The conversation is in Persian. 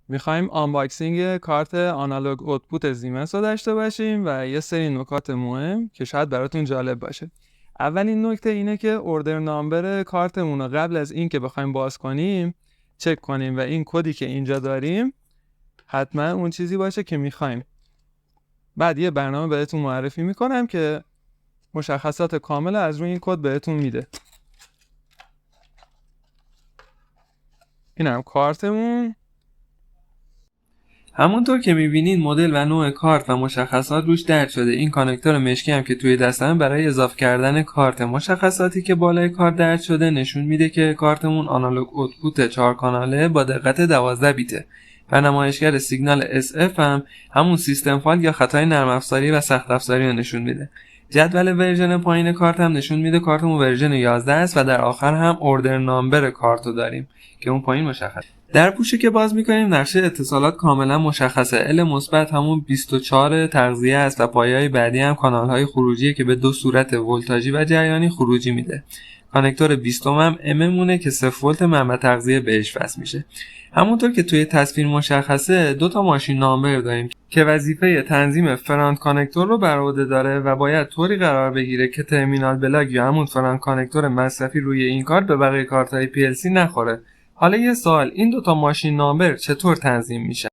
میخوایم آنباکسینگ کارت آنالوگ اوتپوت زیمنس رو داشته باشیم و یه سری نکات مهم که شاید براتون جالب باشه. اولین نکته اینه که اوردر نامبر کارتمون رو قبل از این که بخوایم باز کنیم چک کنیم و این کدی که اینجا داریم حتما اون چیزی باشه که میخوایم. بعد یه برنامه بهتون معرفی میکنم که مشخصات کامل از روی این کد بهتون میده. اینم کارتمون. همونطور که میبینید مدل و نوع کارت و مشخصات روش درج شده. این کانکتور مشکی هم که توی دستم برای اضافه کردن کارت. مشخصاتی که بالای کارت درج شده نشون میده که کارتمون آنالوگ اوتپوت 4 کاناله با دقت 12 بیته و نمایشگر سیگنال SF هم همون سیستم فال یا خطای نرم افزاری و سخت افزاری رو نشون میده. جدول ورژن پایین کارت هم نشون میده کارتمون ورژن 11 است و در آخر هم اوردر نامبر کارت رو داریم که اون پایین مشخص. در پوشی که باز میکنیم نقشه اتصالات کاملا مشخصه. L مثبت همون 24 تغذیه است و پایه‌های بعدی هم کانال‌های خروجیه که به دو صورت ولتاژی و جریانی خروجی میده. کانکتور 20 هم M مونه که 0 ولت منبع تغذیه بهش وصل میشه. همونطور که توی تصویر مشخصه دو تا ماشین نامبر داریم که وظیفه تنظیم فرانت کانکتور رو بر عهده داره و باید طوری قرار بگیره که ترمینال بلاک یا همون فرانت کانکتور مصرفی روی این کارت به بقیه کارت‌های PLC نخوره. حالا یه سوال، این دوتا ماشین نامبر چطور تنظیم میشه؟